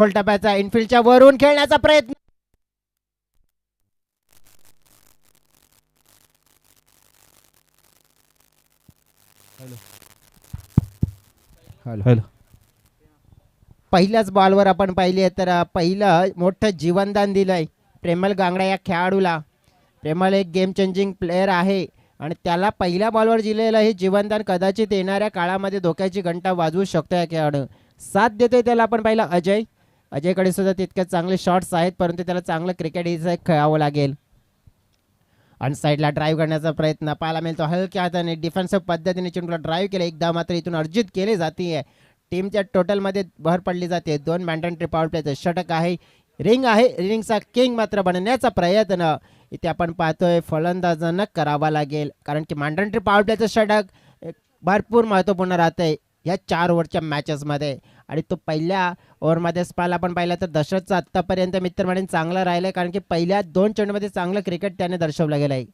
खोल टप्प्याचा इनफिल्डच्या वरून खेळण्याचा प्रयत्न. हॅलो. पहिल्याच बॉलवर आपण पाहिली तर पहिलं मोठं जीवनदान दिलंय प्रेमल गांगडा या खेळाडूला. प्रेमल एक गेम चेंजिंग प्लेअर आहे आणि त्याला पहिल्या बॉलवर दिलेलं हे जीवनदान कदाचित येणाऱ्या काळामध्ये धोक्याची घंटा वाजवू शकतो. या खेळाडू साथ देतोय त्याला आपण पाहिलं अजय. अजयकडे सुद्धा तितके चांगले शॉट्स आहेत, परंतु त्याला चांगलं क्रिकेट खेळावं लागेल. आणि साईडला ड्राईव्ह करण्याचा प्रयत्न पाहायला मिळतो. हलक्या हाताने डिफेन्सिव्ह पद्धतीने चेंडूला ड्राईव्ह केले, एकदा मात्र इथून अर्जित केली जाते. टीमच्या टोटलमध्ये भर पडली जाते. 2 मॅन्डेटरी पॉवर प्लेचं षटक आहे, रिंग आहे. रिंगचा किंग मात्र बनण्याचा प्रयत्न इथे आपण पाहतोय फलंदाजांना करावा लागेल, कारण की मॅन्डेटरी पॉवर प्लेचं षटक भरपूर महत्त्वपूर्ण राहतंय या 4 ओव्हरच्या मॅचेसमध्ये. आणि तो पहिल्या ओव्हरमध्ये स्पाल आपण पाहिला तर दशरथचा आत्तापर्यंत मित्रमंडळी चांगला राहिलं, कारण की पहिल्या 2 चेंडूमध्ये चांगलं क्रिकेट त्याने दर्शवलं गेलं आहे.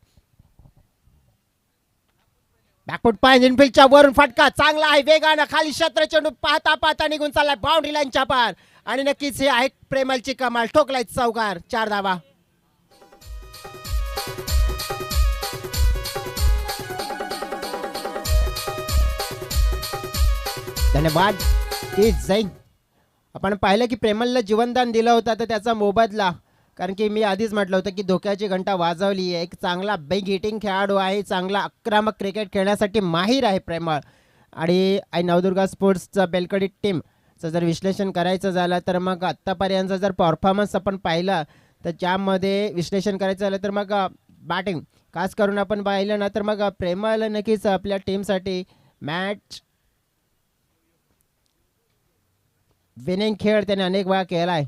बॅकफुट पाय इनफिल्डच्या वरून फटका चांगला आहे, वेगानं खाली शत्र चेंडू पाहता पाहता निघून चाललाय बाउंड्री लाईनच्या पार. आणि नक्कीच हे आहे प्रेमलची कमाल, ठोकलाय चौकार, 4 धावा. धन्यवाद. जाईन आपण पाहिलं की प्रेमलला जीवनदान दिलं होतं तर त्याचा मोबदला, कारण की मी आधीच म्हटलं होतं की धोक्याची घंटा वाजवली आहे. एक चांगला बिग हिटिंग खेळाडू आहे, चांगला आक्रमक क्रिकेट खेळण्यासाठी माहीर आहे प्रेमळ. आणि नवदुर्गा स्पोर्ट्सचा बेलकडी टीमचं जर विश्लेषण करायचं झालं तर मग आत्तापर्यंत जर परफॉर्मन्स आपण पाहिला तर ज्यामध्ये विश्लेषण करायचं झालं तर मग बॅटिंग खास करून आपण पाहिलं ना तर मग प्रेमळ नक्कीच आपल्या टीमसाठी मॅच विनिंग खेळ त्याने अनेक वेळा केला आहे.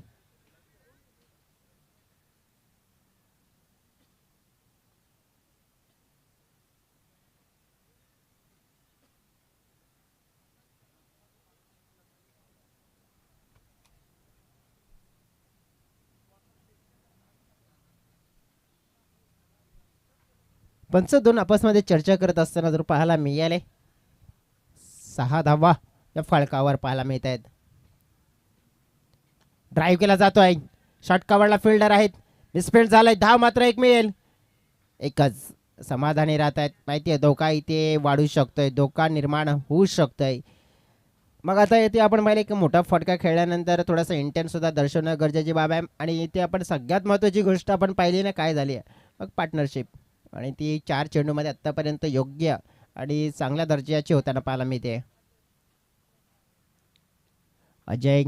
पंच दोन आपसमध्ये चर्चा करत असताना जर पाहायला मिळाले 6 धावा या फळकावर पाहायला मिळत आहेत. ड्राईव्ह केला जातो आहे, षटकावरला फिल्डर आहेत, मिसफिल्ड झालाय, धाव मात्र 1 मिळेल. एकच समाधानी राहत आहेत. माहिती आहे धोका इथे वाढू शकतोय, धोका निर्माण होऊ शकतोय. मग आता इथे आपण पाहिलं की मोठा फटका खेळल्यानंतर थोडासा इंटेन्स सुद्धा दर्शवणं गरजेची बाब आहे. आणि इथे आपण सगळ्यात महत्त्वाची गोष्ट आपण पाहिली ना काय झाली आहे मग पार्टनरशिप, आणि ती 4 चेंडूमध्ये आत्तापर्यंत योग्य आणि चांगल्या दर्जाची होताना पाहायला मिळते. अजय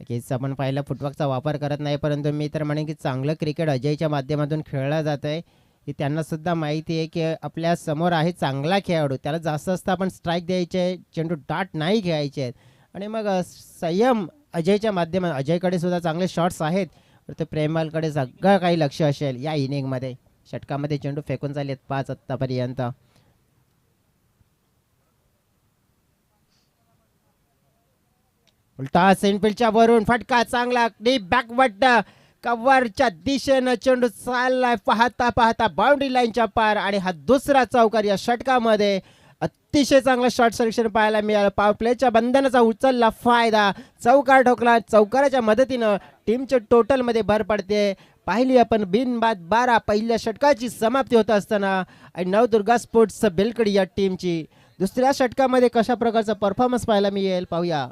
नक्कीच आपण पाहिलं फुटवर्कचा वापर करत नाही, परंतु मी तर म्हणेन की चांगलं क्रिकेट अजयच्या माध्यमातून खेळलं जात आहे. की त्यांना सुद्धा माहिती आहे की आपल्या समोर आहे चांगला खेळाडू, त्याला जास्त जास्त आपण स्ट्राईक द्यायचे, चेंडू दाट नाही खेळायचे आहेत. आणि मग संयम अजयच्या माध्यमातून, अजयकडे सुद्धा चांगले शॉट्स आहेत, तर प्रेमलकडे सगळं काही लक्ष असेल या इनिंगमध्ये. षटकामध्ये चेंडू फेकून झालेत 5 आत्तापर्यंत. उलटा सेंटफिल्डच्या वरून फटका चांगला डीप बॅकवर्ड कव्हरच्या दिशेनं चेंडू चाललाय, पाहता पाहता बाउंड्री लाईनच्या पार. आणि हा दुसरा चौकार या षटकामध्ये. अतिशय चांगला शॉट सिलेक्शन पाहायला मिळालं. पॉवर प्लेच्या बंधनाचा उचलला फायदा, चौकार ठोकला. चौकाराच्या मदतीनं टीमच्या टोटलमध्ये भर पडते. पाहिली आपण बिनबाद 12 पहिल्या षटकाची समाप्ती होत असताना आणि नवदुर्गा स्पोर्ट्स बेलकडी या टीमची दुसऱ्या षटकामध्ये कशा प्रकारचा परफॉर्मन्स पाहायला मिळेल पाहूया.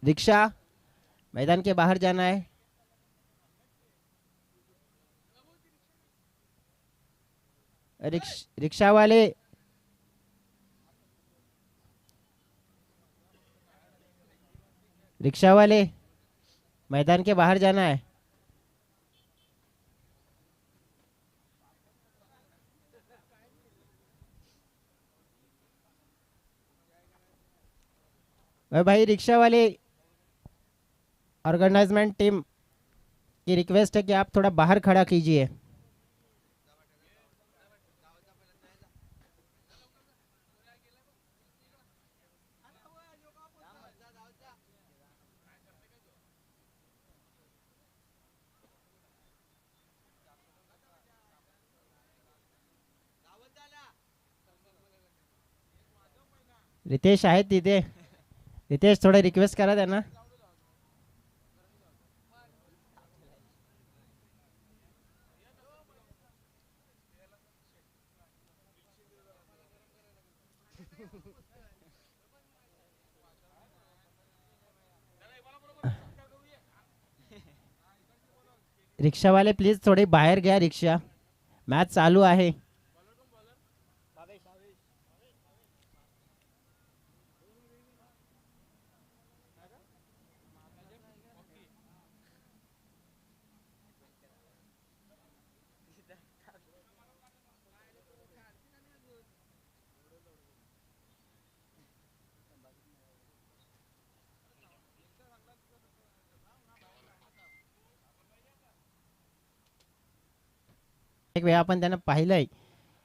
रिक्षा मैदान के बाहर जाना है. रिक्शा वाले मैदान के बाहर जाना है. भाई रिक्शा वाले ऑर्गेनाइजमेंट टीम की रिक्वेस्ट है कि आप थोड़ा बाहर खड़ा कीजिए. रितेश आहेत तिथे, रितेश थोडं रिक्वेस्ट करा त्यांना. रिक्षावाले प्लीज थोडे बाहेर घ्या रिक्षा, मॅच चालू आहे. एक वेळा आपण त्यांना पाहिलंय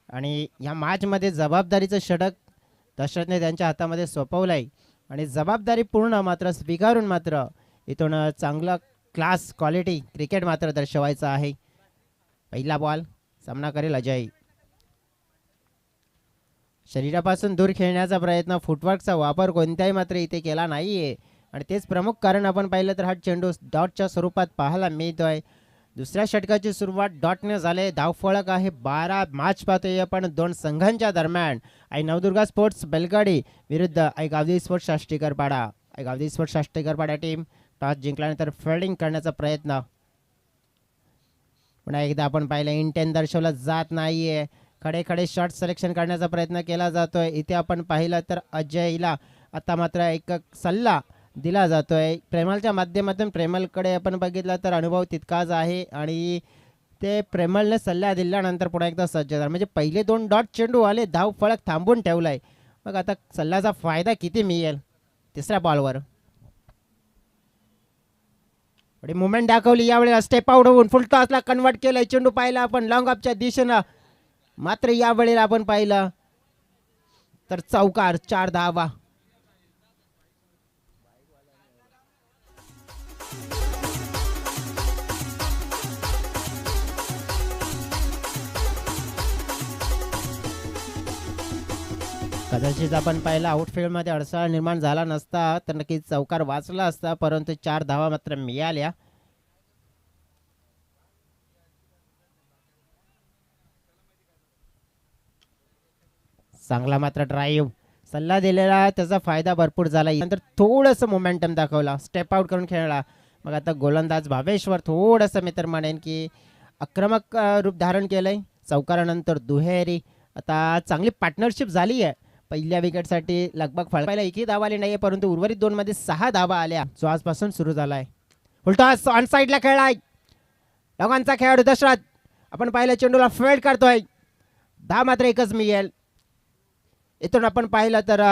आणि या मॅचमध्ये जबाबदारीचं षटक दशरथने त्यांच्या हातामध्ये सोपवलंय आणि जबाबदारी पूर्ण मात्र स्वीकारून मात्र इथून चांगला क्लास क्वालिटी क्रिकेट मात्र दर्शवायचं आहे. पहिला बॉल सामना करेल अजय. शरीरापासून दूर खेळण्याचा प्रयत्न, फुटवर्कचा वापर कोणत्याही मात्र इथे केला नाहीये आणि तेच प्रमुख कारण आपण पाहिलं तर हा चेंडू डॉटच्या स्वरूपात पाहायला मिळतोय. दुसऱ्या षटकाची सुरुवात डॉटने झाले. धावफलक आहे 12. मॅच पाहतोय आपण दोन संघांच्या दरम्यान. आई नवदुर्गा स्पोर्ट्स बेलगाडी विरुद्ध आई गावदेवी स्पोर्ट्स शाष्टीकरपाडा. आई गावदेवी स्पोर्ट्स शाष्टीकरपाडा टीम टॉस जिंकल्यानंतर फिल्डिंग करण्याचा प्रयत्न. पुन्हा एकदा आपण पाहिलं इंटेन दर्शवला जात नाहीये. खडे खडे शॉट सिलेक्शन करण्याचा प्रयत्न केला जातोय. इथे आपण पाहिलं तर अजयला आता मात्र एक सल्ला दिला जातोय प्रेमलच्या माध्यमातून. प्रेमलकडे आपण बघितलं तर अनुभव तितकाच आहे आणि ते प्रेमलने सल्ला दिल्यानंतर पुन्हा एकदा सज्ज झाला. म्हणजे पहिले 2 डॉट चेंडू आले, धाव फलक थांबून ठेवलाय. मग आता सल्ल्याचा फायदा किती मिळेल तिसऱ्या बॉलवर. थोडी मुवमेंट दाखवली यावेळी. स्टेप आउट होऊन फुल टॉसला कन्वर्ट केलंय. चेंडू पाहिला आपण लॉंग ऑफच्या दिशेनं. मात्र यावेळेला आपण पाहिलं तर चौकार, 4 धावा. कदाचित आपण पाहिलं आउटफील्डमध्ये अडसळ निर्माण झाला नसता तर नक्कीच चौकार वाचला असता, परंतु 4 धावा मात्र मिळाल्या. चांगला मात्र ड्राईव्ह, सल्ला दिलेला त्याचा फायदा भरपूर झाला. नंतर थोडंसं मोमेंटम दाखवला, स्टेप आउट करून खेळला. मग आता गोलंदाज भावेश्वर थोडंसं मी तर म्हणेन की आक्रमक रूप धारण केलंय. चौकारानंतर दुहेरी. आता चांगली पार्टनरशिप झाली आहे. पहिल्या विकेटसाठी लगभग फळपायला एकही धावा आली नाहीये, परंतु उर्वरित 2 मध्ये 6 धावा आल्या, जो आजपासून सुरू झालाय. उलटा ऑन साईडला खेळलाय दोघांचा खेळाडू दशरथ. आपण पाहिलं चेंडूला फेड करतोय. धाव मात्र एकच मिळेल. इथून आपण पाहिलं तर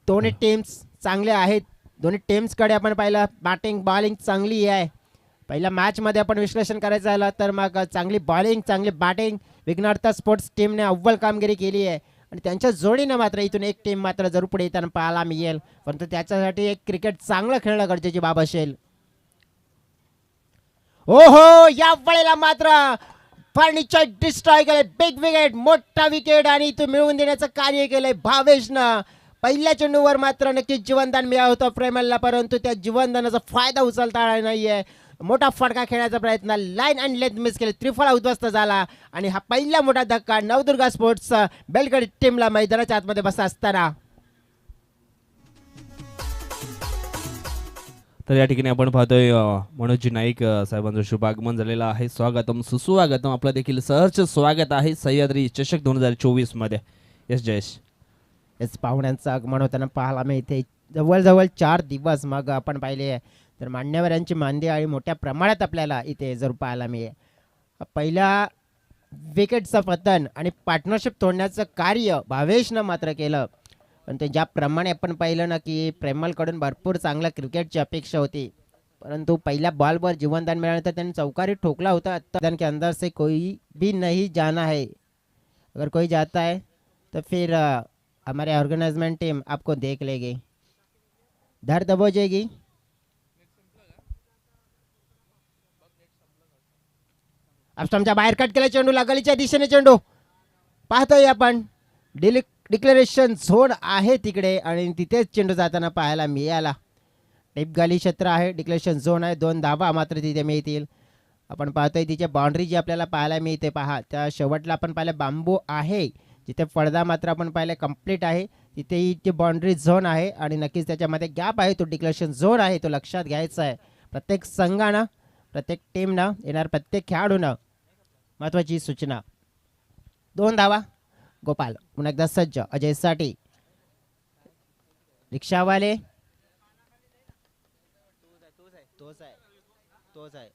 दोन्ही टीम्स चांगले आहेत. दोन्ही टीम्सकडे आपण पाहिलं बॅटिंग बॉलिंग चांगली आहे. पहिल्या मॅचमध्ये आपण विश्लेषण करायचं झालं तर मग चांगली बॉलिंग चांगली बॅटिंग विघ्नहर्ता स्पोर्ट्स टीमने अव्वल कामगिरी केली आहे आणि त्यांच्या जोडीनं मात्र इथून एक टीम मात्र जरूर पुढे येताना पाहायला मिळेल, परंतु त्याच्यासाठी एक क्रिकेट चांगलं खेळणं गरजेची बाब असेल. ओहो, या वेळेला मात्र फर्निचर डिस्ट्रॉय केले. बिग विकेट, मोठा विकेट आणि इथून मिळवून देण्याचं कार्य केलंय भावेशनं. पहिल्या चेंडूवर मात्र नक्कीच जीवनदान मिळालं होतं प्रेमलला, परंतु त्या जीवनदानाचा फायदा उचलता आला नाहीये. मोठा फटका खेळण्याचा प्रयत्न, लाईन अँड लेंथ मिस केले, त्रिफळा उद्ध्वस्त झाला आणि हा पहिला मोठा धक्का नवदुर्गा स्पोर्ट्स बेलगडी टीमला मैदानाच्या आतमध्ये बसता असताना. तर या ठिकाणी आपण पाहतोय मनोजी नाईक साहेबांचं शुभ आगमन झालेलं आहे. स्वागतम सुस्वागतम, आपलं देखील सहर्ष स्वागत आहे सह्याद्री चषक 2024 मध्ये. यस जयेश, हेच पाहुण्यांचं आगमन होताना पाहायला मिळते. जवळजवळ 4 दिवस मग आपण पाहिले तर मान्यवरांची मांदी आणि मोठ्या प्रमाणात आपल्याला इथे जरूर पाहायला मिळेल. पहिल्या विकेटचं पतन आणि पार्टनरशिप तोडण्याचं कार्य भावेशनं मात्र केलं, पण ते ज्याप्रमाणे आपण पाहिलं ना की प्रेमलकडून भरपूर चांगल्या क्रिकेटची अपेक्षा होती, परंतु पहिल्या बॉलवर जीवनदान मिळाल्यानंतर त्यांनी चौकारी ठोकला होता. आता के अंदर से कोई भी नहीं जाना है, अगर कोई जाता है तो फिर हमारे ऑर्गेनाइजमेंट टीम आपको देख लेगी, धर दबोचेगी. स्टंपच्या बाहेर कट केला चेंडूला, गलीच्या दिशेने चेंडू पाहतोय आपण. डिक्लेरेशन झोन आहे तिकडे आणि तिथेच चेंडू जाताना पाहायला मिळाला. टीप गली क्षेत्र आहे, डिक्लेरेशन झोन आहे. 2 धावा मात्र तिथे मिळतील. आपण पाहतोय तिचे बाउंड्री जी आपल्याला पाहायला मिळते पहा, त्या शेवटला आपण पाहिलं बांबू आहे, जिथे पडदा मात्र आपण पाहिलं कंप्लीट आहे, तिथेही ती बाउंड्री झोन आहे आणि नक्कीच त्याच्यामध्ये गॅप आहे, तो डिक्लेरेशन झोन आहे, तो लक्षात घ्यायचा आहे. प्रत्येक संघानं प्रत्येक टीमनं येणार प्रत्येक खेळाडूनं महत्त्वाची सूचना. 2 धावा. गोपाल पुन्हा एकदा सज्ज अजयसाठी. रिक्षावाले तोच आहे.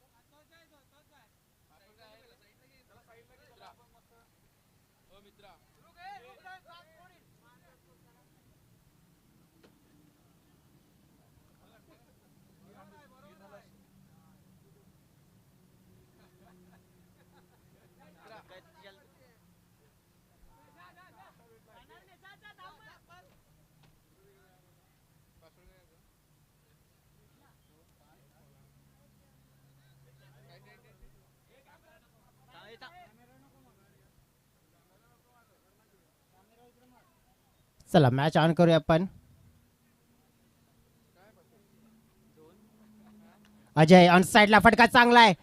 चला मॅच ऑन करूया आपण. अजय ऑन साइडला फटका चांगला आहे.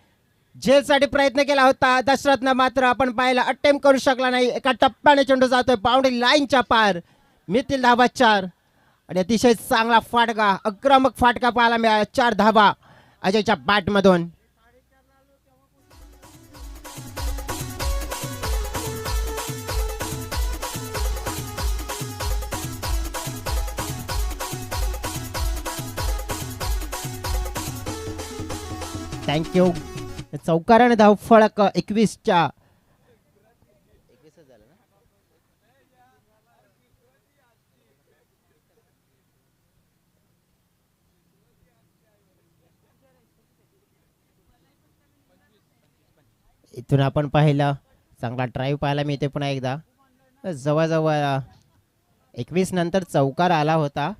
झेलसाठी प्रयत्न केला होता दशरथनं, मात्र आपण पाहिला अटेम्प्ट करू शकला नाही. एका टप्प्याने चेंडू जातोय बाउंड्री लाईनच्या पार. मिळतील धावा 4 आणि अतिशय चांगला फाटका, आक्रमक फाटका पाहायला मिळाला. 4 धावा अजयच्या बॅटमधून. थँक्यू. चौकाराने धाव फळक 21च्या. इथून आपण पाहिलं चांगला ड्राईव्ह पाहायला मिळते. पुन्हा एकदा जवळजवळ 21 नंतर चौकार आला होता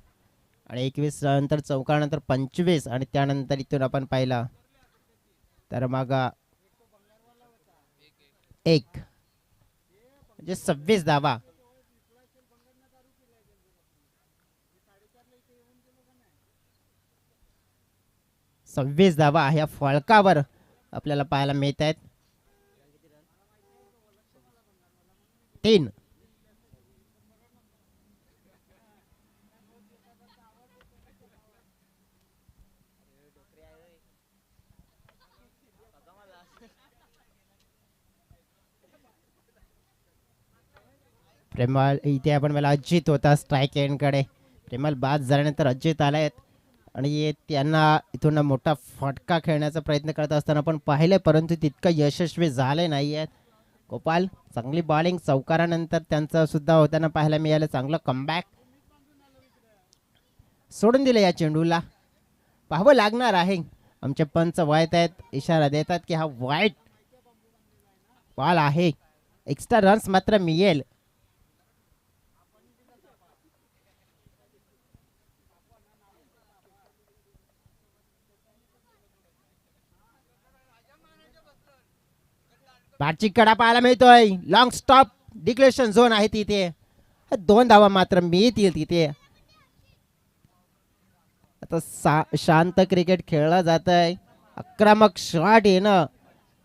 आणि 21 नंतर चौकार नंतर 25 आणि त्यानंतर इथून आपण पाहिलं तर मग 1 म्हणजे 26 धावा. सव्वीस धावा ह्या फळकावर आपल्याला पाहायला मिळत आहेत. 3 प्रेमल इथे आपण मला अजित होता स्ट्राईक एंडकडे. प्रेमल बाद झाल्यानंतर अजित आलायत आणि त्यांना इथून मोठा फटका खेळण्याचा प्रयत्न करत असताना पण पाहिले, परंतु तितकं यशस्वी झाले नाही आहेत. गोपाल चांगली बॉलिंग चौकारानंतर त्यांचं सुद्धा होताना पाहायला मिळालं. चांगलं कमबॅक. सोडून दिलं या चेंडूला. पाहावं लागणार आहे. आमचे पंच वाईट आहेत, इशारा देतात की हा वाईट बॉल आहे. एक्स्ट्रा रन्स मात्र मिळेल. बॅटची कडा पाहायला मिळतोय. लॉंग स्टॉप डिक्लेरेशन झोन आहे तिथे. 2 धावा मात्र मिळतील तिथे. आता शांत क्रिकेट खेळलं जात आहे. आक्रमक शॉट येणं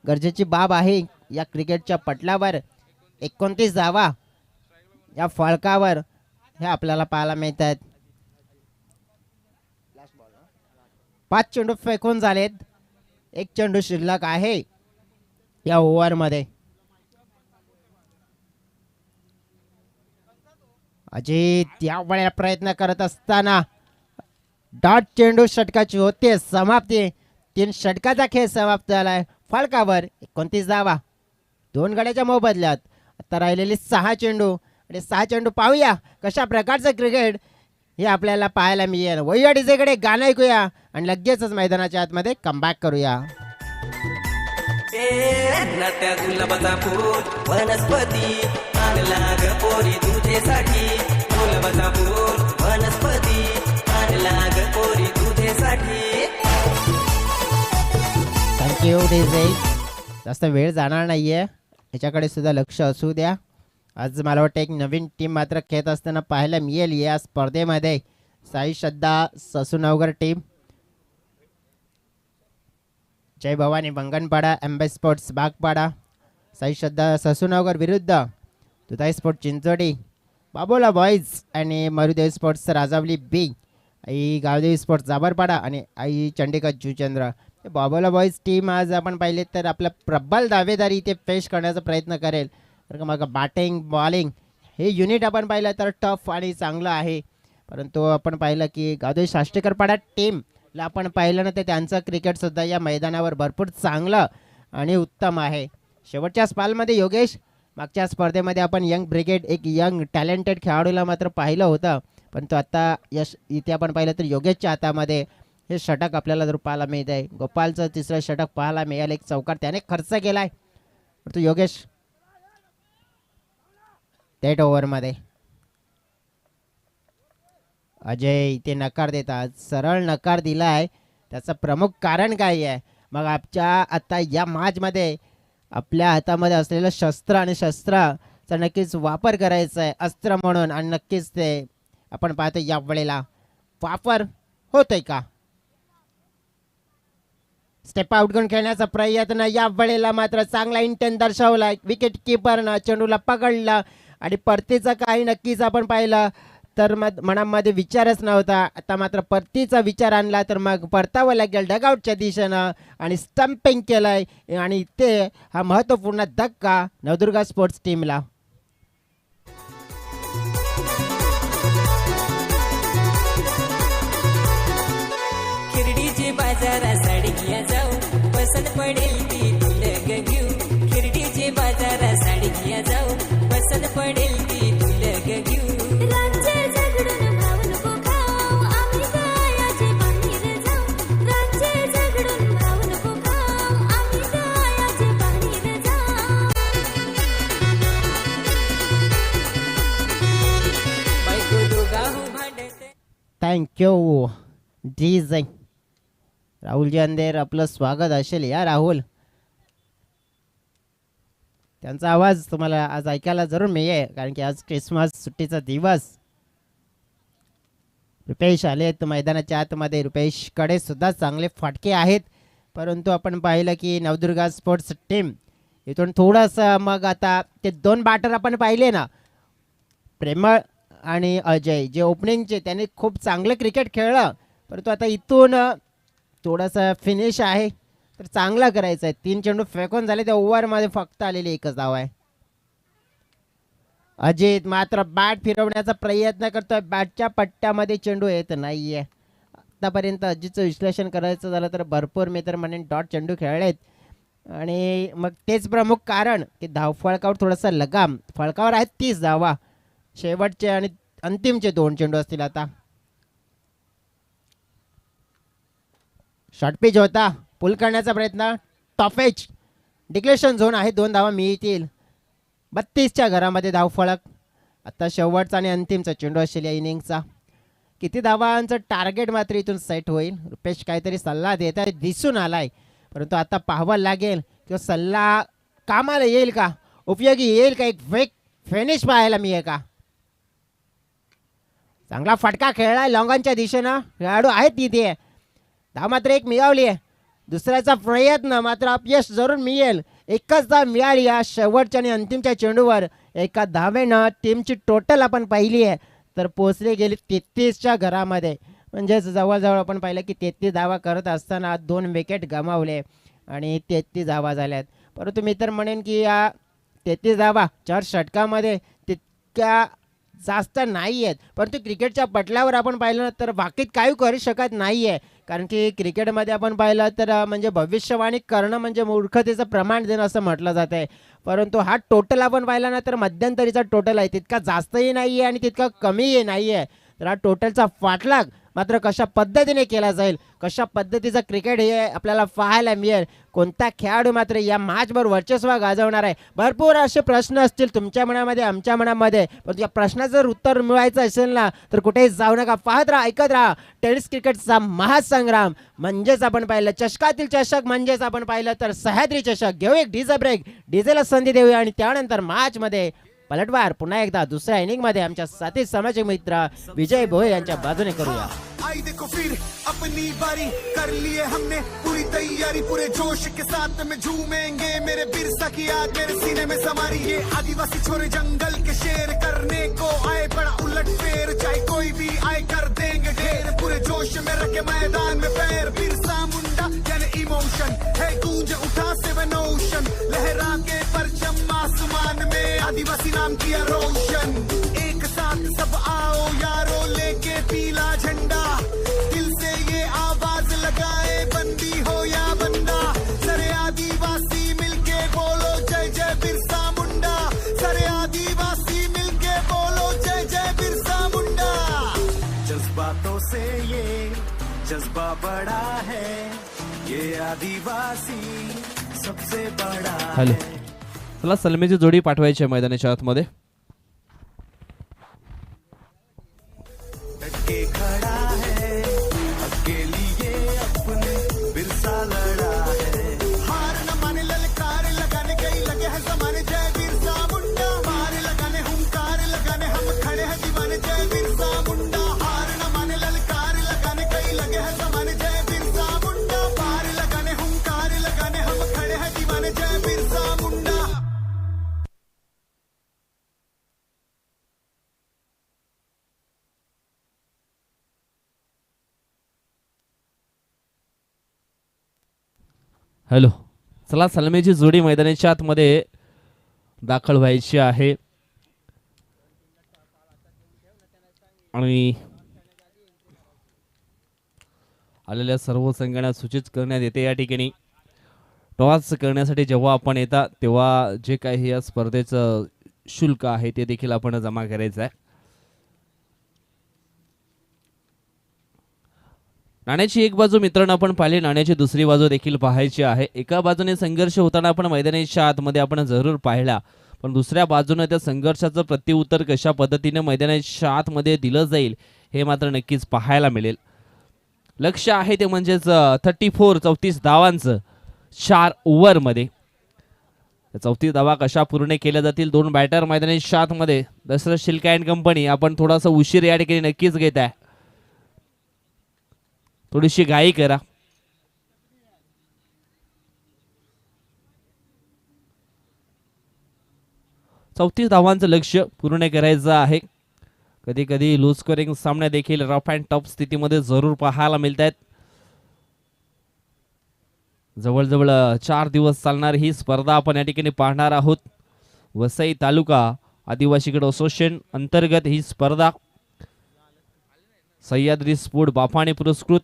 गरजेची बाब आहे या क्रिकेटच्या पटलावर. 29 धावा या फळकावर हे आपल्याला पाहायला मिळत आहेत. 5 चेंडू फेकून झालेत. 1 चेंडू शिल्लक आहे या ओव्हर मध्ये. अजित या वेळेला प्रयत्न करत असताना डॉट चेंडू षटकाची होते समाप्ती. 3 षटकाचा खेळ समाप्त झालाय. फळकावर 29 धावा 2 गड्याच्या मोबदल्यात. आता राहिलेले 6 चेंडू आणि 6 चेंडू पाहूया कशा प्रकारचं क्रिकेट हे आपल्याला पाहायला मिळेल. वैया डीजेकडे गाणं ऐकूया आणि लगेचच मैदानाच्या आतमध्ये कमबॅक करूया. नात्या गुलाबाचा फूल वनस्पती आणला ग पोरी तुझेसाठी. गुलाबाचा फूल वनस्पती आणला ग पोरी तुझेसाठी. Thank you DJ. जास्त वेळ जाणार नाहीये, याच्याकडे सुद्धा लक्ष असू द्या. आज मला वाटतं एक नवीन टीम मात्र खेळत असताना पाहायला मिळेल या स्पर्धेमध्ये. साई श्रद्धा ससूनगर टीम, जय भवानी मंगनपाडा, एम्बे स्पोर्ट्स बागपाडा, साई श्रद्धा ससूनगर विरुद्ध दुधाई स्पोर्ट्स चिंचोडी, बाबोला बॉईज आणि मरुदेव स्पोर्ट्स राजावली बी, आई गावदेवी स्पोर्ट्स जाबरपाडा आणि आई चंडीगड जुचंद्र. बाबोला बॉईज टीम आज आपण पाहिले तर आपला प्रबल दावेदारी इथे पेश करण्याचा प्रयत्न करेल. तर मग बॅटिंग बॉलिंग हे युनिट आपण पाहिलं तर टफ आणि चांगलं आहे. परंतु आपण पाहिलं की गावदेवी शास्त्रीकरपाडा टीमला आपण पाहिलं ना तर त्यांचं क्रिकेटसुद्धा या मैदानावर भरपूर चांगलं आणि उत्तम आहे. शेवटच्या स्पालमध्ये योगेश मागच्या स्पर्धेमध्ये आपण यंग ब्रिगेड एक यंग टॅलेंटेड खेळाडूला मात्र पाहिलं होतं. पण तो आता यश इथे आपण पाहिलं तर योगेशच्या हातामध्ये हे षटक आपल्याला जर पाहायला मिळत आहे. गोपालचं तिसरं षटक पाहायला मिळालं. एक चौकार त्याने खर्च केलाय. तो योगेश थेट ओव्हरमध्ये अजय इथे नकार देतात. सरळ नकार दिलाय. त्याचं प्रमुख कारण काय आहे? मग आजच्या आता या मॅचमध्ये आपल्या हातामध्ये असलेलं शस्त्र आणि शस्त्राचा नक्कीच वापर करायचा आहे अस्त्र म्हणून. आणि नक्कीच ते आपण पाहतो या वेळेला वापर होतोय का? स्टेप आउट करून खेळण्याचा प्रयत्न या वेळेला मात्र चांगला इंटेन दर्शवला. विकेट किपरनं चेंडूला पकडला आणि परतीचं काही नक्कीच आपण पाहिलं तर मनामध्ये विचारच नव्हता. आता मात्र परतीचा विचार आणला तर मग परतावं लागेल डगआउटच्या दिशेनं आणि स्टंपिंग केलंय. आणि इथे हा महत्त्वपूर्ण धक्का नवदुर्गा स्पोर्ट्स टीमला. खिरडीची बाजारा साडी घ्या जाऊ पसंत पडेल ती तुला ग घेऊ. खिरडीची बाजारा साडी घ्या जाऊ पसंत पडेल ती तुला ग घेऊ. राज्य झगडून भाव नको खाऊ आम्ही गायाचे बाहेर जाऊ. राज्य झगडून भाव नको खाऊ आम्ही गायाचे बाहेर जाऊ. बायको दोघाहू भांडते. थँक्यू डीजे राहुलजी अंधेर आपलं स्वागत असेल या राहुल. त्यांचा आवाज तुम्हाला आज ऐकायला जरूर मिळेल कारण की आज क्रिसमस सुट्टीचा दिवस. रुपेश आलेत मैदानाच्या आतमध्ये. रुपेशकडे सुद्धा चांगले फटके आहेत. परंतु आपण पाहिलं की नवदुर्गा स्पोर्ट्स टीम इथून थोडंसं मग आता ते दोन बॅटर आपण पाहिले ना प्रेमळ आणि अजय जे ओपनिंगचे त्यांनी खूप चांगलं क्रिकेट खेळलं. परंतु आता इथून थोडंसं फिनिश आहे तर चांगलं करायचं आहे. 3 चेंडू फेकून झाले त्या ओव्हरमध्ये फक्त आलेली एकच धाव आहे. अजित मात्र बॅट फिरवण्याचा प्रयत्न करतोय. बॅटच्या पट्ट्यामध्ये चेंडू येत नाहीये. आतापर्यंत अजितचं विश्लेषण करायचं झालं तर भरपूर मी तर म्हणेन डॉट चेंडू खेळलेत. आणि मग तेच प्रमुख कारण की धावफळकावर थोडासा लगाम. फळकावर आहेत 30 धावा. शेवटचे आणि अंतिमचे 2 चेंडू असतील. आता शॉर्ट पिच होता. पुल करण्याचा प्रयत्न. टॉप एज डिक्लेरेशन झोन आहे. 2 धावा मिळतील. 32च्या घरामध्ये धावफळक. आता शेवटचा आणि अंतिमचा चेंडू असेल या इनिंगचा. किती धावांचं टार्गेट मात्र इथून सेट होईल. रुपेश काहीतरी सल्ला देत आहे दिसून आलाय. परंतु आता पाहावं लागेल किंवा सल्ला कामाला येईल का उपयोगी येईल का. एक वेक फिनिश पाहायला मिळेल का. चांगला फटका खेळलाय लॉंगॉनच्या दिशेनं. खेळाडू आहेत तिथे. धाव मात्र एक मिळवली आहे. दुसऱ्याचा प्रयत्न मात्र अपयश जरूर मिळेल. एकच धाव मिळाली या शेवटच्या आणि अंतिमच्या चेंडूवर. एका धावेनं टीमची टोटल आपण पाहिली आहे तर पोचली गेली 33च्या घरामध्ये. म्हणजेच जवळजवळ आपण पाहिलं की 33 धावा करत असताना 2 विकेट गमावले आणि 33 धावा झाल्यात. परंतु मी तर म्हणेन की या 33 धावा 4 षटकामध्ये तितक्या जास्त नाही आहेत. परंतु क्रिकेटच्या पटलावर आपण पाहिलं तर बाकीत काही करू शकत नाही आहे. कारण की क्रिकेटमध्ये आपण पाहिलं तर म्हणजे भविष्यवाणी करणं म्हणजे मूर्खतेचं प्रमाण देणं असं म्हटलं जातं आहे. परंतु हा टोटल आपण पाहिला ना तर मध्यंतरीचा टोटल आहे. तितका जास्तही नाही आहे आणि तितका कमीही नाही आहे. तर हा टोटलचा फाटलाग मात्र कशा पद्धतीने केला जाईल, कशा पद्धतीचं क्रिकेट हे आपल्याला पाहायला मिळेल, कोणता खेळाडू मात्र या मॅचवर वर्चस्व गाजवणार आहे. भरपूर असे प्रश्न असतील तुमच्या मनामध्ये आमच्या मनामध्ये. पण या प्रश्नाचं जर उत्तर मिळवायचं असेल ना तर कुठेही जाऊ नका. पाहत राहा, ऐकत राहा. टेनिस क्रिकेटचा महासंग्राम म्हणजेच आपण पाहिलं चषकातील चषक म्हणजेच आपण पाहिलं तर सह्याद्री चषक. घेऊ एक डीजे ब्रेक. डीजेला संधी देऊया आणि त्यानंतर मॅचमध्ये पलटवार पुन्हा एकदा दुसऱ्या इनिंग मध्ये आमच्या साथी सामाजिक मित्र विजय भोये यांच्या बाजूने करूया. आई देखो फिर अपनी बारी कर लिए हमने पूरी तैयारी. पूरे जोश के साथ में झूमेंगे. मेरे बिरसा की याद मेरे सीने में समारी. ये आदिवासी छोरे जंगल के शेर करने को आए बड़ा उलट फेर. चाहे कोई भी आए कर देंगे ढेर. पूरे जोश में रखे मैदान में पैर. बिरसा मुंडा यानी इमो किया रोशन। एक साथ सब आओ यारो लेके पीला झंडा, दिल से ये आवाज लगाए बंदी हो या बंदा। सारे आदिवासी मिलके बोलो जय जय बिरसा मुंडा, सारे आदिवासी मिलके बोलो जय जय बिरसा मुंडा। जज्बातों से ये जज्बा बड़ा है, ये आदिवासी सबसे बड़ा हॅलो है। चला सलमीची जोडी पाठवायची आहे मैदानाच्या आतमध्ये. डटके खड़ा है अकेली ये अपने बिरसा लड़ा है। हार न माने ललकार लगाने कई लगे हैं जमाने जय बिरसा मुंडा। मार लगाने हुंकार लगाने हम खड़े हैं दीवाने जय बिरसा मुंडा। हार न माने ललकार लगाने कई लगे हैं जमाने जय बिरसा मुंडा। मार लगाने हुंकार लगाने हम खड़े हैं दीवाने जय बिरसा मुंडा। हॅलो चला सलमीची जोडी मैदानाच्या आतमध्ये दाखल व्हायची आहे. आणि आलेल्या सर्व संघांना सूचित करण्यात येते या ठिकाणी टॉस करण्यासाठी जेव्हा आपण येता तेव्हा जे काही या स्पर्धेचं शुल्क आहे ते देखील आपण जमा करायचं आहे. नाण्याची एक बाजू मित्रांनो आपण पाहिली, नाण्याची दुसरी बाजू देखील पाहायची आहे. एका बाजूने संघर्ष होताना आपण मैदानाच्या आतमध्ये आपण जरूर पाहिला, पण दुसऱ्या बाजूने त्या संघर्षाचं प्रत्युत्तर कशा पद्धतीने मैदानाच्या आतमध्ये दिलं जाईल हे मात्र नक्कीच पाहायला मिळेल. लक्ष आहे ते म्हणजेच 34 धावांचं 4 ओव्हरमध्ये. 34 धावा कशा पूर्ण केल्या जातील. 2 बॅटर मैदानाच्या आतमध्ये. दशरथ शिल्के अँड कंपनी आपण थोडासा उशीर या ठिकाणी नक्कीच घेत आहे, थोडीशी घाई करा. चौतीस धावांचं लक्ष पूर्ण करायचं आहे. कधी कधी लो स्कोरिंग सामने देखील रफ अँड टफ स्थितीमध्ये जरूर पाहायला मिळत आहेत. जवळजवळ 4 दिवस चालणार ही स्पर्धा आपण या ठिकाणी पाहणार आहोत. वसई तालुका आदिवासी क्रीडा असोसिएशन अंतर्गत ही स्पर्धा सह्याद्री स्पोर्ट बाफाणे पुरस्कृत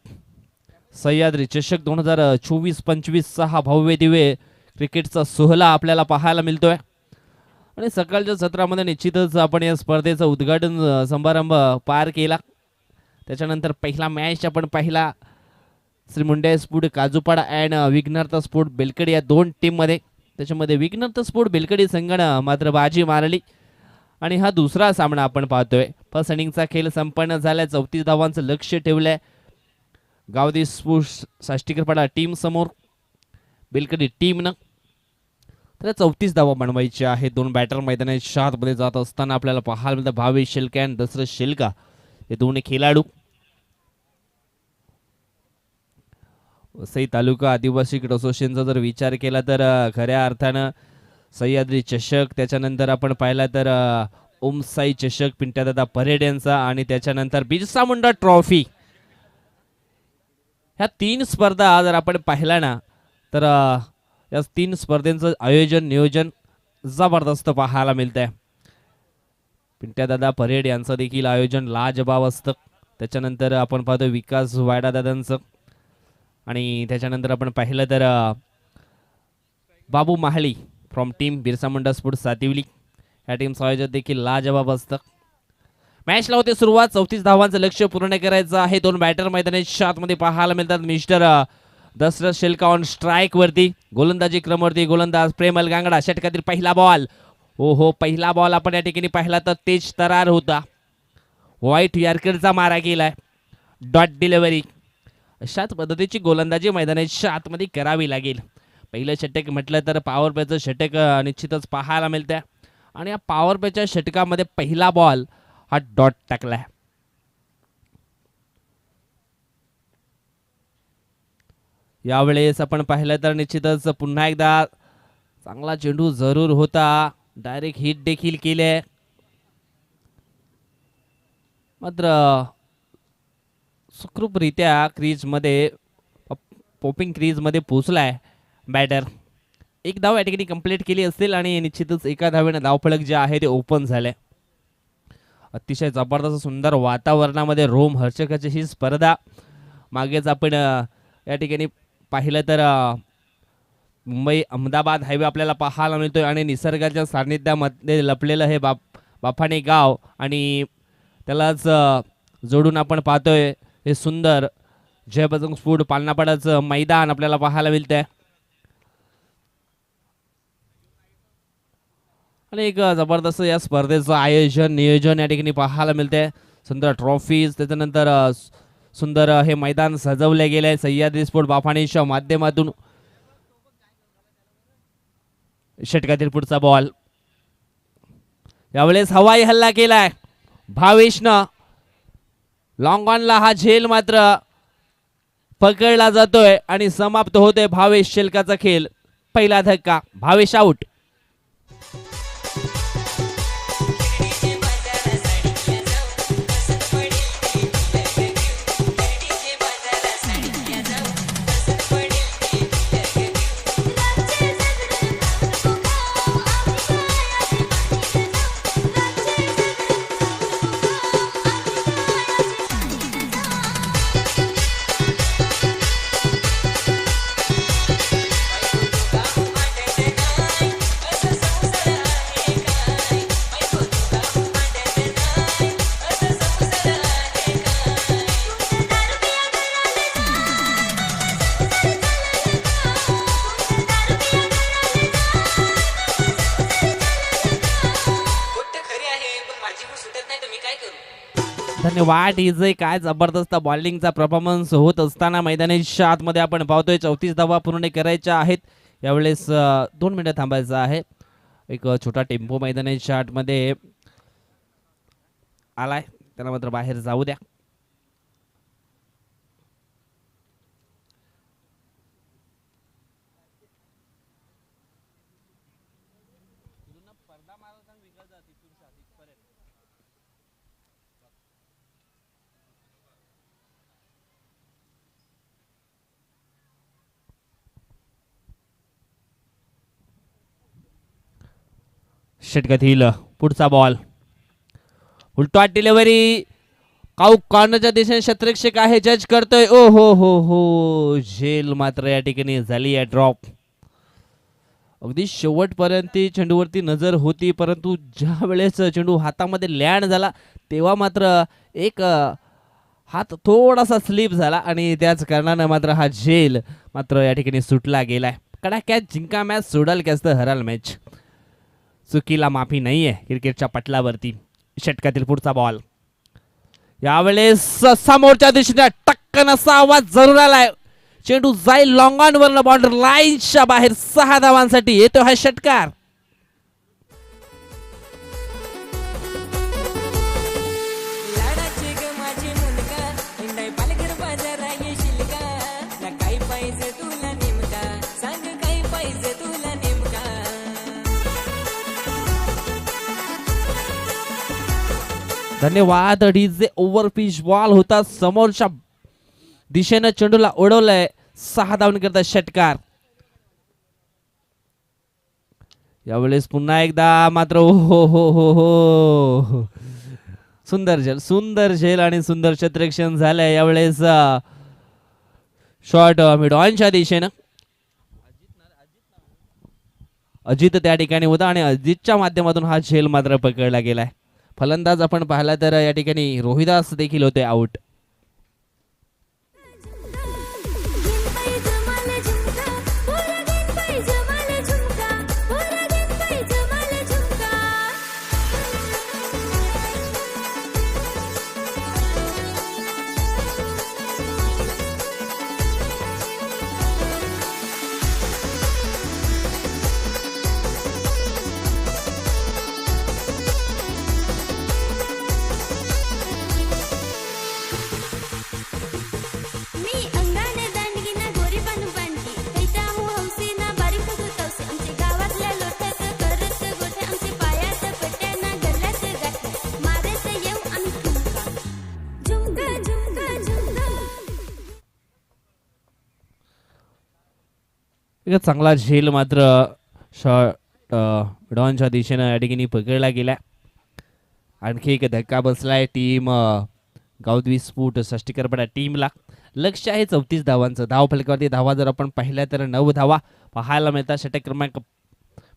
सह्याद्री चषक 2024-25 हा भव्य दिव्य क्रिकेटचा सोहळा आपल्याला पाहायला मिळतोय. आणि सकाळच्या सत्रामध्ये निश्चितच आपण या स्पर्धेचा उद्घाटन समारंभ पार केला. त्याच्यानंतर पहिला मॅच आपण पाहिला Shri Munde sport Kajupada and Vighnarth sport Belkadi या 2 टीममध्ये. त्याच्यामध्ये विघ्नर्थ स्पोर्ट बेलकडी संघानं मात्र बाजी मारली आणि हा दुसरा सामना आपण पाहतोय. फर्स्ट इनिंगचा खेळ संपन्न झालाय. 34 धावांचं लक्ष ठेवलंय गावदी स्पोर्ट्स साष्टीकरपाडा टीम समोर बेलकडी टीमनं. तर 34 धावा बनवायच्या आहेत. 2 बॅटर मैदानाच्या आतमध्ये जात असताना आपल्याला पाहायला मिळतं भावेश शिल्के आणि दशरथ शिल्का हे दोन्ही खेळाडू. वसई तालुका आदिवासी क्रीडा असोसिएशनचा जर विचार केला तर खऱ्या अर्थानं सह्याद्री चषक, त्याच्यानंतर आपण पाहिला तर ओमसाई चषक पिंट्यादादा परेड यांचा, आणि त्याच्यानंतर बिरसा मुंडा ट्रॉफी, ह्या 3 स्पर्धा जर आपण पाहिला ना तर या 3 स्पर्धेचं आयोजन नियोजन जबरदस्त पाहायला मिळत आहे. पिंट्यादादा परेड यांचं देखील आयोजन लाजबाब असतं. त्याच्यानंतर आपण पाहतो विकास वायडा दादांचं, आणि त्याच्यानंतर आपण पाहिलं तर Babu Mahali from team Birsa Munda sports Sativali या टीमचं आयोजन देखील लाजबाब असतं. मॅचला होते सुरुवात. 34 धावांचं लक्ष पूर्ण करायचं आहे. 2 बॅटर मैदानाच्या आतमध्ये पाहायला मिळतात. Mister Dashrath Shilka on strike वरती. गोलंदाजी क्रमवरती गोलंदाज प्रेमल गांगडा. षटकातील पहिला बॉल. हो पहिला बॉल आपण या ठिकाणी पाहिला तर तेज तरार होता. व्हाईट यॉर्करचा मारा केलाय. Dot delivery. अशाच पद्धतीची गोलंदाजी मैदानाच्या आतमध्ये करावी लागेल. पहिलं षटक म्हटलं तर पॉवर प्लेचं षटक निश्चितच पाहायला मिळतंय, आणि या पॉवर प्लेच्या षटकामध्ये पहिला बॉल हा डॉट टाकलाय. यावेळेस आपण पाहिलं तर निश्चितच पुन्हा एकदा चांगला चेंडू जरूर होता. डायरेक्ट हिट देखील केले, मात्र सुखरूपरित्या क्रीजमध्ये पॉपिंग क्रीजमध्ये पोचलाय बॅटर. एक धाव या ठिकाणी कंप्लीट केली असेल आणि निश्चितच एका धावेनं धावफलक जे आहे ते ओपन झाले. अतिशय जबरदस्त सुंदर वातावरणामध्ये रोम हर्षकाची ही स्पर्धा. मागेच आपण या ठिकाणी पाहिलं तर मुंबई अहमदाबाद हायवे आपल्याला पाहायला मिळतोय आणि निसर्गाच्या सान्निध्यामध्ये लपलेलं हे बाफाणे गाव आणि त्यालाच जोडून आपण पाहतोय हे सुंदर जय बजरंग स्फूट पालनापाडाचं मैदान आपल्याला पाहायला मिळतंय. आणि एक जबरदस्त या स्पर्धेचं आयोजन नियोजन या ठिकाणी पाहायला मिळतंय. सुंदर ट्रॉफीज त्याच्यानंतर सुंदर हे मैदान सजवले गेले आहे सह्याद्री स्पोर्ट बाफाणेच्या माध्यमातून. षटकातील पुढचा बॉल यावेळेस हवाई हल्ला केलाय भावेशनं. लॉंग ऑनला हा झेल मात्र पकडला जातोय आणि समाप्त होतोय भावेश शेलकाचा खेळ. पहिला धक्का भावेश आउट. धन्यवाद. इजे काय जबरदस्त बॉलिंगचा परफॉर्मन्स होत असताना मैदानाच्या आतमध्ये आपण पाहतोय 34 धावा पूर्ण करायच्या आहेत. यावेळेस 2 मिनिटं थांबायचं आहे. एक छोटा टेम्पो मैदानाच्या आतमध्ये आलाय त्याला मात्र बाहेर जाऊ द्या. षटकातील पुढचा बॉल उलटा डिलिव्हरी काऊ कॉर्नरच्या दिशेने क्षेत्ररक्षक आहे जज करतोय. ओ हो झेल मात्र या ठिकाणी झाली आहे ड्रॉप. अगदी शेवटपर्यंत चेंडूवरती नजर होती परंतु ज्या वेळेस चेंडू हातामध्ये लँड झाला तेव्हा मात्र एक हात थोडासा स्लिप झाला आणि त्याच कारणानं मात्र हा झेल मात्र या ठिकाणी सुटला गेलाय. कडा कॅच जिंका मॅच सोडाल कॅच तर हराल मॅच. चुकीला माफी नाहीये क्रिकेटच्या पटलावरती. षटकातील पुढचा बॉल यावेळेस समोरच्या दिशेने टक्कन असा आवाज जरूर आलाय. चेंडू जाईल लॉंग ऑन वरला बॉर्डर लाईनच्या बाहेर 6 धावांसाठी येतो हा षटकार. लाडाचे ग माझे मुलगा हिंडाई पालघर बाजारा येशील का ना काही पाहिजे तुला नेमका सांग काही पाहिजे तुला नेमका. धन्यवाद. डीजे ओव्हर पिच बॉल होता समोरच्या दिशेनं चेंडूला उडवलंय 6 धावन करता षटकार. यावेळेस पुन्हा एकदा मात्र हो सुंदर झेल आणि सुंदर क्षेत्ररक्षण झालंय. यावेळेस शॉर्ट मिड ऑनच्या दिशेनं अजित त्या ठिकाणी होता आणि अजितच्या माध्यमातून हा झेल मात्र पकडला गेलाय. फलंदाज आपण पाहिला तर या ठिकाणी रोहिदास देखील होते आउट. एक चांगला झेल मात्र शॉट डॉनच्या दिशेनं या ठिकाणी पकडला गेला. आणखी एक धक्का बसलाय टीम गावद्वी स्फोट षष्टीकरपडा टीमला. लक्ष आहे 34 धावांचं. धाव फलकावरती धावा जर आपण पाहिल्या तर 9 धावा पाहायला मिळतात. षटक क्रमांक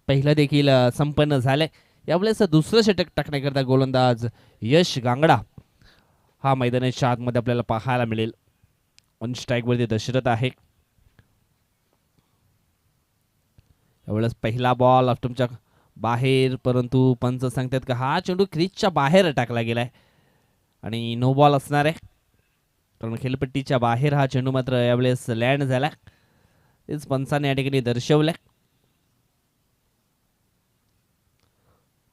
पहिलं देखील संपन्न झालंय. यावेळेस दुसरं षटक टाकण्याकरता गोलंदाज यश गांगडा हा मैदानाच्या आतमध्ये आपल्याला पाहायला मिळेल. ऑन स्ट्राईकवरती दशरथ आहे. यावेळेस पहिला बॉल ऑप्टमच्या बाहेर, परंतु पंच सांगतात का हा चेंडू क्रीजच्या बाहेर टाकला गेलाय आणि नो बॉल असणार आहे, कारण खेळपट्टीच्या बाहेर हा चेंडू मात्र यावेळेस लँड झाला. तेच पंचाने या ठिकाणी दर्शवलंय.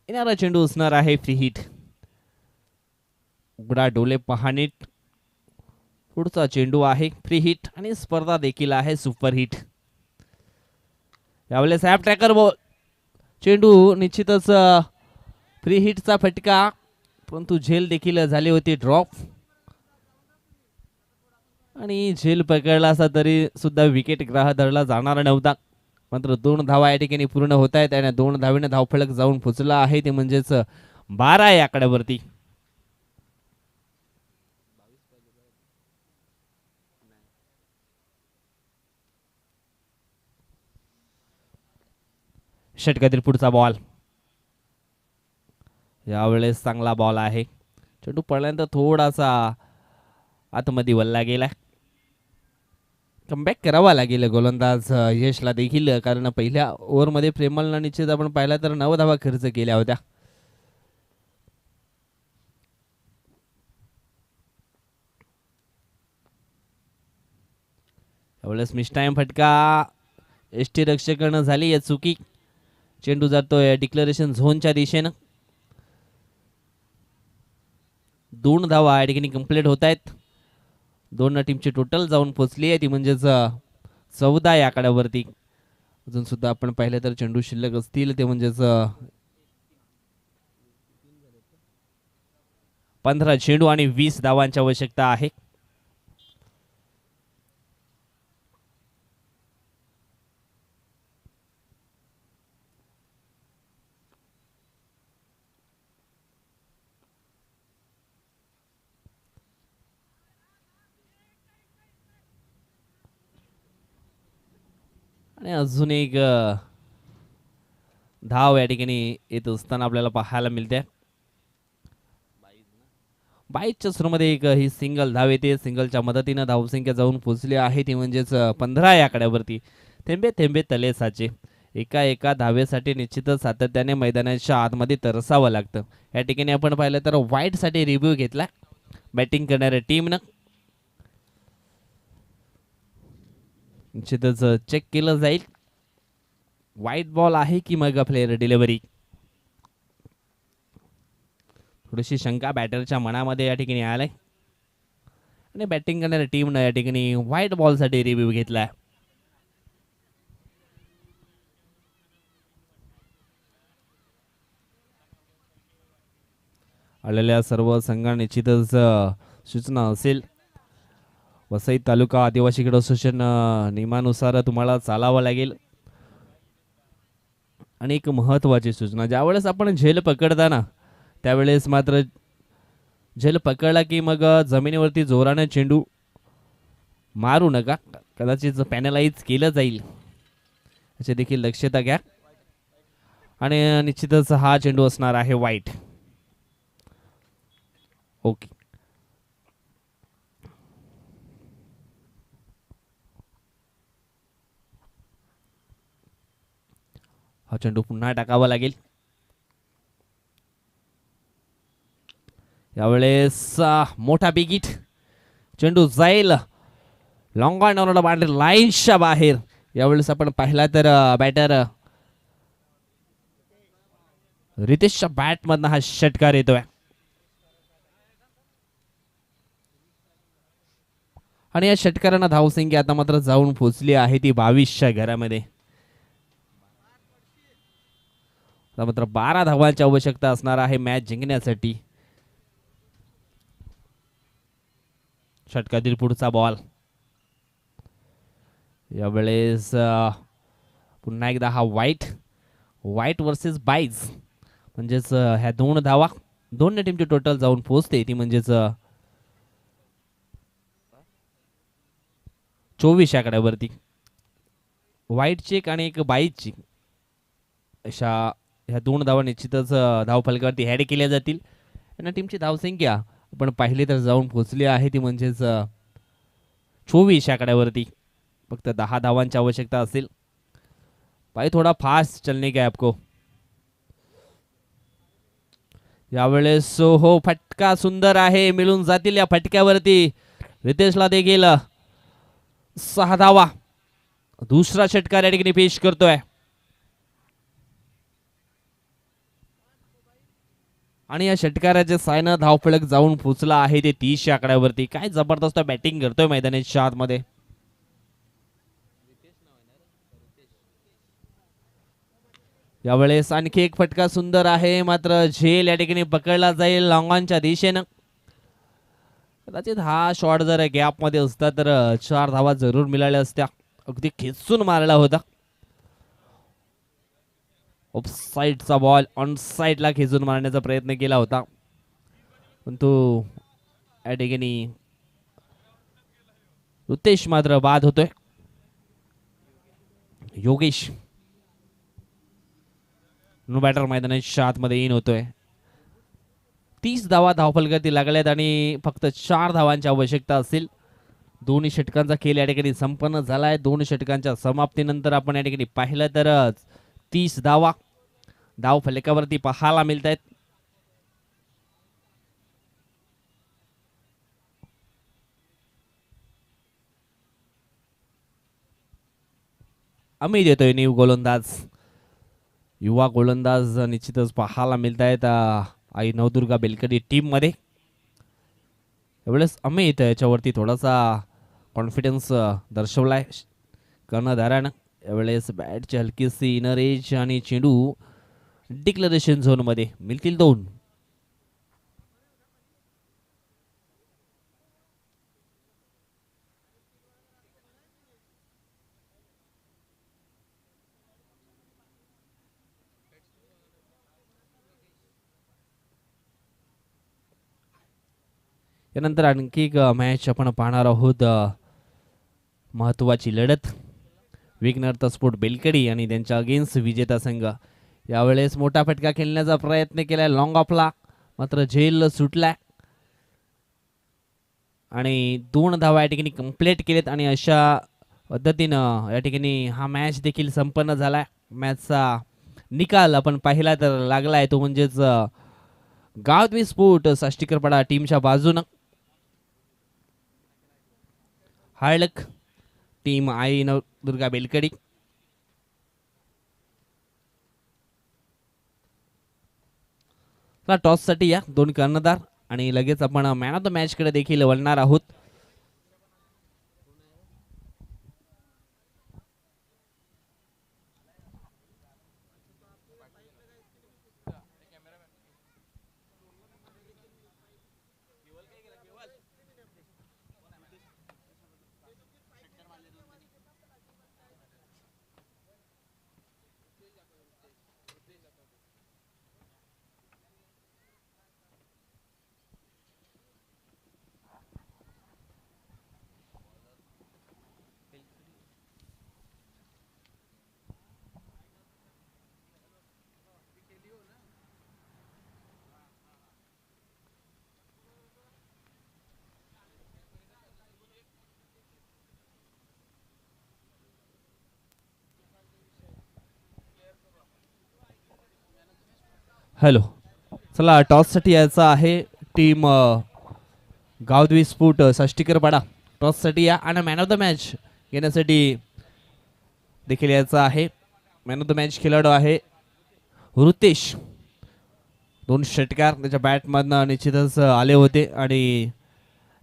येणारा चेंडू असणार आहे फ्री हिट. उघडा डोले पहानीट पुढचा चेंडू आहे फ्री हिट आणि स्पर्धा देखील आहे सुपर हिट. यावेळेस ॲप ट्रॅकर बॉल चेंडू निश्चितच फ्री हिटचा फटका, परंतु झेल देखील झाली होती ड्रॉप आणि झेल पकडला असा तरी सुद्धा विकेट ग्राह धरला जाणार नव्हता. मात्र 2 धावा या ठिकाणी पूर्ण होत आहेत आणि 2 धावेने धावफलक जाऊन पोचला आहे, ते म्हणजेच 12 या आकड्यावरती. षटकातील पुढचा बॉल. यावेळेस चांगला बॉल आहे. चेंडू पडल्यानंतर थोडासा आतमध्ये वल्ला गेला. कमबॅक करावा लागेल गोलंदाज यशला देखील, कारण पहिल्या ओव्हरमध्ये प्रेमलनं निश्चित आपण पाहिला तर 9 धावा खर्च केल्या होत्या. यावेळेस मिस टाइम फटका एसटी रक्षकानं झाली या चुकी. चेंडू जातोय डिक्लेरेशन झोनच्या दिशेनं. 2 धावा या ठिकाणी कंप्लीट होत आहेत. 2 टीमची टोटल जाऊन पोचली आहे, ती म्हणजेच 14 या आकड्यावरती. अजून सुद्धा आपण पाहिलं तर चेंडू शिल्लक असतील, ते म्हणजेच 15 चेंडू आणि 20 धावांची आवश्यकता आहे. आणि अजून एक धाव या ठिकाणी येत असताना आपल्याला पाहायला मिळते. 22च्या सुरूमध्ये एक ही सिंगल धाव येते. सिंगलच्या मदतीनं धावसंख्या जाऊन पोहोचली आहे, ती म्हणजेच 15 या आकड्यावरती. थेंबे थेंबे तले साचे. एका धावेसाठी निश्चितच सातत्याने मैदानाच्या आतमध्ये तरसावं लागतं. या ठिकाणी आपण पाहिलं तर व्हाईटसाठी रिव्ह्यू घेतला बॅटिंग करणाऱ्या टीमनं. निश्चितच चेक केलं जाईल व्हाईट बॉल आहे की मग प्लेअर डिलिव्हरी. थोडीशी शंका बॅटरच्या मनामध्ये या ठिकाणी आलाय आणि बॅटिंग करणाऱ्या टीमनं या ठिकाणी व्हाईट बॉलसाठी रिव्ह्यू घेतलाय. आलेल्या सर्व संघांना निश्चितच सूचना असेल. वसई तालुका आदिवासी क्रीडा असोसिएशन नियमानुसार तुम्हाला चालावं लागेल. आणि एक महत्त्वाची सूचना, ज्यावेळेस आपण झेल पकडताना त्यावेळेस मात्र झेल पकडला की मग जमिनीवरती जोराने चेंडू मारू नका, कदाचित पॅनलाइज केलं जाईल याचे देखील दक्षता घ्या. आणि निश्चितच हा चेंडू असणार आहे वाईट. ओके, हा चेंडू पुन्हा टाकावा लागेल. यावेळेस मोठा बिग हिट. चेंडू जाईल लॉंग ऑन ऑन बाउंड्री लाईनच्या बाहेर. यावेळेस आपण पाहिला तर बॅटर रितेशच्या बॅट मधनं हा षटकार येतोय आणि या षटकारांना धावसंख्या आता मात्र जाऊन पोहोचली आहे ती 22च्या घरामध्ये. आता मात्र 12 धावांची आवश्यकता असणार आहे मॅच जिंकण्यासाठी. षटकातील पुढचा बॉल. यावेळेस पुन्हा एकदा हा व्हाईट वर्सेस बाईज म्हणजेच ह्या 2 धावा दोन्ही टीमची टोटल जाऊन पोहोचते ती म्हणजेच 24 आकड्यावरती. व्हाईटची एक आणि एक बाईजची अशा ह्या 2 धावा निश्चितच धावफलकावरती ॲड केल्या जातील. आणि टीमची धावसंख्या आपण पाहिली तर जाऊन पोहोचली आहे ती म्हणजेच 24 आकड्यावरती. फक्त 10 धावांची आवश्यकता असेल. भाई थोडा फास्ट चलने का है आपको. यावेळेस हो फटका सुंदर आहे मिळून जातील या फटक्यावरती. रितेशला देखील 6 धावा. दुसरा षटकार या ठिकाणी पेश करतोय आणि या षटकाराचे सायनं धावफलक जाऊन पोचला आहे ते 30 आकड्यावरती. काय जबरदस्त बॅटिंग करतोय मैदानाच्या आतमध्ये. यावेळेस आणखी एक फटका सुंदर आहे मात्र झेल या ठिकाणी पकडला जाईल लॉंगॉनच्या दिशेनं. कदाचित हा शॉट जर गॅप मध्ये असता तर 4 धावा जरूर मिळाल्या असत्या. अगदी खेचून मारला होता. ऑफसाईडचा बॉल ऑन साईडला खेचून मारण्याचा प्रयत्न केला होता परंतु या ठिकाणी रुतेश मात्र बाद होतोय. योगेश नो बॅटर मैदानाच्या आतमध्ये इन होतोय. 30 धावा धावफलकावरती लागल्यात आणि फक्त 4 धावांची आवश्यकता असेल. दोन्ही षटकांचा खेळ या ठिकाणी संपन्न झालाय. 2 षटकांच्या समाप्तीनंतर आपण या ठिकाणी पाहिलं तर 30 धावा धावफलकावरती पाहायला मिळत आहेत. आम्ही देतोय न्यू गोलंदाज युवा गोलंदाज निश्चितच पाहायला मिळत आहेत आई नवदुर्गा बेलकडी टीम मध्ये. यावेळेस अमित याच्यावरती थोडासा कॉन्फिडन्स दर्शवलाय कर्णधारानं. यावेळेस बॅटची हलकीशी इनर एज आणि चेंडू डिक्लरेशन झोन मध्ये मिळतील 2. यानंतर आणखी एक मॅच आपण पाहणार आहोत. महत्वाची लढत विघ्नर्थ स्पोर्ट बेलकडी आणि त्यांच्या अगेन्स्ट विजेता संघ. यावेळेस मोठा फटका खेळण्याचा प्रयत्न केलाय लॉंग ऑफला मात्र झेल सुटलाय आणि 2 धावा या ठिकाणी कंप्लीट केलेत आणि अशा पद्धतीनं या ठिकाणी हा मॅच देखील संपन्न झालाय. मॅचचा निकाल आपण पाहिला तर लागलाय तो म्हणजेच गावदेवी स्पोर्ट साष्टीकरपाडा टीमच्या बाजूनं. हार्डलक टीम आई नवदुर्गा बेलकडी. टॉससाठी या 2 कर्णधार आणि लगेच आपण मॅन ऑफ द मॅच कडे देखील वळणार आहोत. हॅलो चला टॉससाठी यायचं आहे टीम गावदेवी स्पोर्ट साष्टीकरपाडा. टॉससाठी या आणि मॅन ऑफ द मॅच घेण्यासाठी देखील यायचं आहे. मॅन ऑफ द मॅच खेळाडू आहे रुतेश. 2 षटकार त्याच्या बॅटमधनं निश्चितच आले होते आणि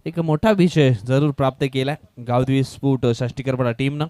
एक मोठा विजय जरूर प्राप्त केला गावदेवी स्पोर्ट साष्टीकरपाडा टीमनं.